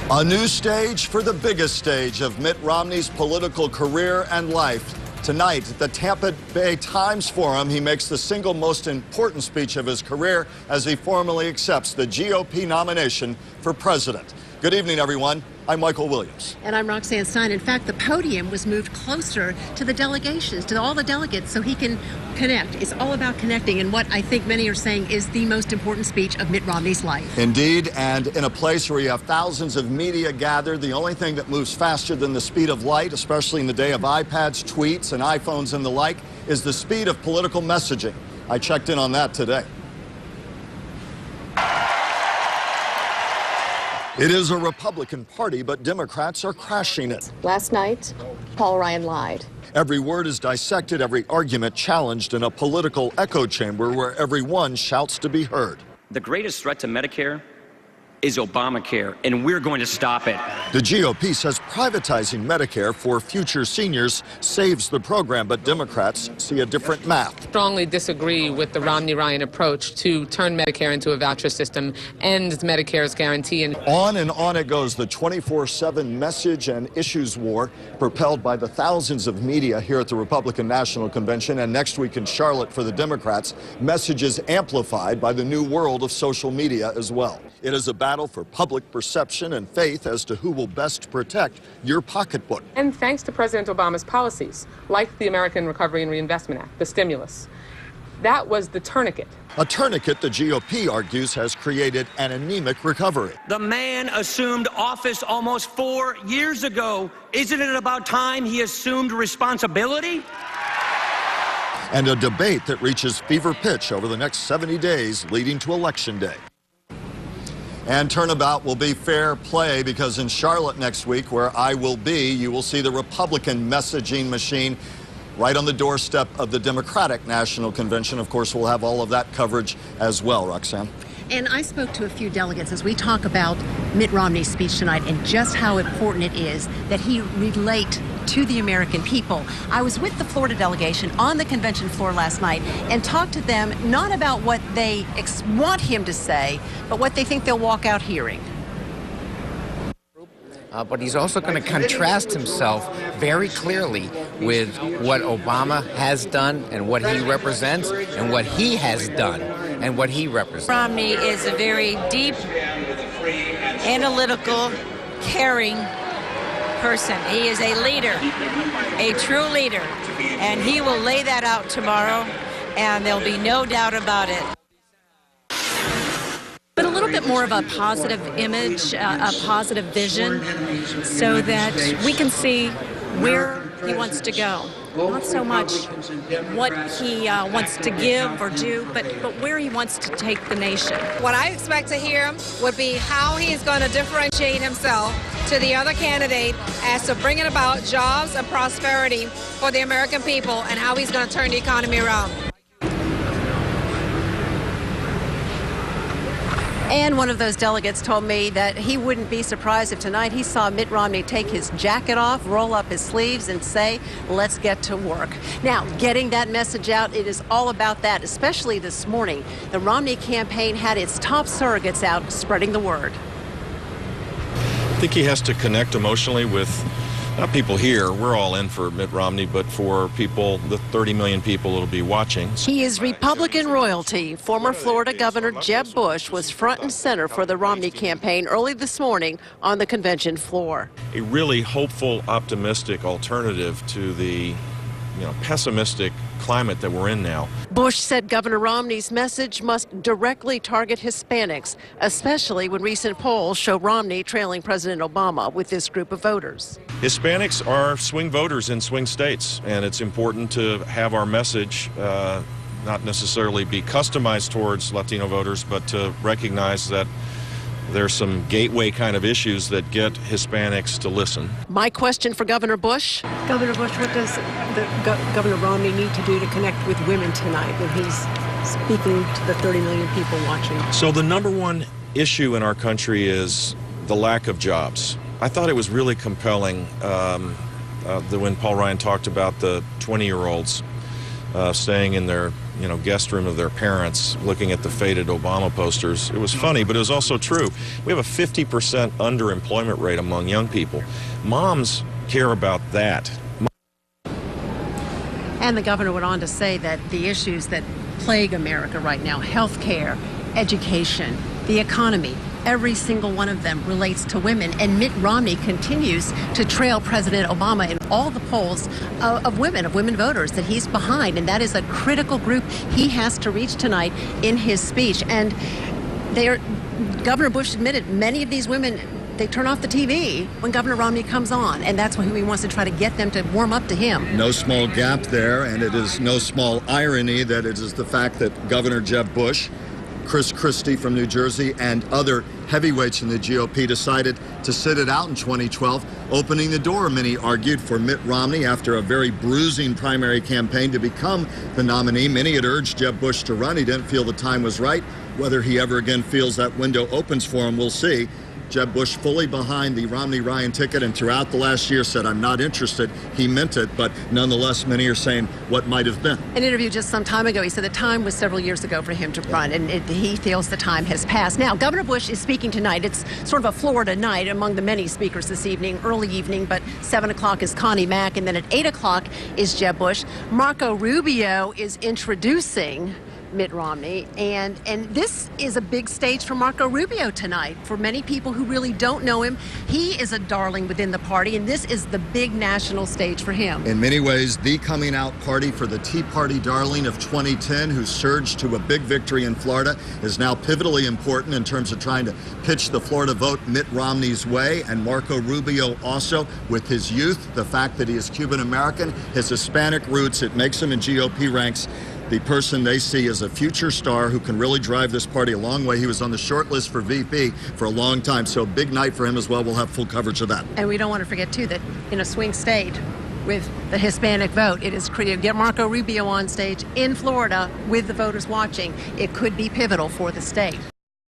A new stage for the biggest stage of Mitt Romney's political career and life. Tonight, at the Tampa Bay Times Forum, he makes the single most important speech of his career as he formally accepts the GOP nomination for president. Good evening, everyone. I'm Michael Williams. And I'm Roxanne Stein. In fact, the podium was moved closer to the delegations, to all the delegates, so he can connect. It's all about connecting, and what I think many are saying is the most important speech of Mitt Romney's life. Indeed, and in a place where you have thousands of media gathered, the only thing that moves faster than the speed of light, especially in the day of iPads, tweets, and iPhones and the like, is the speed of political messaging. I checked in on that today. It is a Republican party, but Democrats are crashing it. Last night, Paul Ryan lied. Every word is dissected, every argument challenged in a political echo chamber where everyone shouts to be heard. The greatest threat to Medicare is Obamacare, and we're going to stop it. The GOP says privatizing Medicare for future seniors saves the program, but Democrats see a different math. Strongly disagree with the Romney-Ryan approach to turn Medicare into a voucher system, end Medicare's guarantee. And on it goes, the 24/7 message and issues war propelled by the thousands of media here at the Republican National Convention and next week in Charlotte for the Democrats, messages amplified by the new world of social media as well. It is a battle for public perception and faith as to who will best protect your pocketbook. And thanks to President Obama's policies, like the American Recovery and Reinvestment Act, the stimulus, that was the tourniquet. A tourniquet the GOP argues has created an anemic recovery. The man assumed office almost 4 years ago. Isn't it about time he assumed responsibility? And a debate that reaches fever pitch over the next 70 days leading to Election Day. And turnabout will be fair play because in Charlotte next week, where I will be, you will see the Republican messaging machine right on the doorstep of the Democratic National Convention. Of course, we'll have all of that coverage as well, Roxanne. And I spoke to a few delegates as we talk about Mitt Romney's speech tonight and just how important it is that he relate to the American people. I was with the Florida delegation on the convention floor last night and talked to them not about what they want him to say, but what they think they'll walk out hearing. But he's also going to contrast himself very clearly with what Obama has done and what he represents and what he has done and what he represents. Romney is a very deep, analytical, caring person. He is a leader, a true leader, and he will lay that out tomorrow, and there'll be no doubt about it. But a little bit more of a positive image, a positive vision, so that we can see where he wants to go. Not so much what he wants to give or do, but where he wants to take the nation. What I expect to hear would be how he's going to differentiate himself to the other candidate as to bringing about jobs and prosperity for the American people and how he's going to turn the economy around. And one of those delegates told me that he wouldn't be surprised if tonight he saw Mitt Romney take his jacket off, roll up his sleeves, and say, let's get to work. Now, getting that message out, it is all about that, especially this morning. The Romney campaign had its top surrogates out spreading the word. I think he has to connect emotionally with not people here, we're all in for Mitt Romney, but for people, the 30 million people that'll be watching. He is Republican royalty. Former Florida Governor Jeb Bush was front and center for the Romney campaign early this morning on the convention floor. A really hopeful, optimistic alternative to the pessimistic climate that we're in now. Bush said Governor Romney's message must directly target Hispanics, especially when recent polls show Romney trailing President Obama with this group of voters. Hispanics are swing voters in swing states, and it's important to have our message not necessarily be customized towards Latino voters, but to recognize that there's some gateway kind of issues that get Hispanics to listen. My question for Governor Bush. Governor Bush, what does Governor Romney need to do to connect with women tonight when he's speaking to the 30 million people watching? So the number one issue in our country is the lack of jobs. I thought it was really compelling when Paul Ryan talked about the 20-year-olds staying in their guest room of their parents looking at the faded Obama posters. It was funny, but it was also true. We have a 50% underemployment rate among young people. Moms care about that. And the governor went on to say that the issues that plague America right now, health care, education, the economy, every single one of them relates to women. And Mitt Romney continues to trail President Obama in all the polls of women voters that he's behind. And that is a critical group he has to reach tonight in his speech. And Governor Bush admitted many of these women, they turn off the TV when Governor Romney comes on, and that's why he wants to try to get them to warm up to him. No small gap there, and it is no small irony that it is the fact that Governor Jeb Bush, Chris Christie from New Jersey, and other heavyweights in the GOP decided to sit it out in 2012, opening the door, many argued, for Mitt Romney after a very bruising primary campaign to become the nominee. Many had urged Jeb Bush to run. He didn't feel the time was right. Whether he ever again feels that window opens for him, we'll see. Jeb Bush fully behind the Romney-Ryan ticket, and throughout the last year said, I'm not interested. He meant it, but nonetheless, many are saying what might have been. An interview just some time ago, he said the time was several years ago for him to run, and he feels the time has passed. Now, Governor Bush is speaking tonight. It's sort of a Florida night among the many speakers this evening, early evening, but 7 o'clock is Connie Mack, and then at 8 o'clock is Jeb Bush. Marco Rubio is introducing Mitt Romney, and this is a big stage for Marco Rubio tonight. For many people who really don't know him, he is a darling within the party, and this is the big national stage for him. In many ways, the coming out party for the Tea Party darling of 2010, who surged to a big victory in Florida, is now pivotally important in terms of trying to pitch the Florida vote Mitt Romney's way. And Marco Rubio also, with his youth, the fact that he is Cuban-American, his Hispanic roots, it makes him in GOP ranks the person they see as a future star who can really drive this party a long way. He was on the short list for VP for a long time, so big night for him as well. We'll have full coverage of that. And we don't want to forget, too, that in a swing state with the Hispanic vote, it is creative. Get Marco Rubio on stage in Florida with the voters watching. It could be pivotal for the state.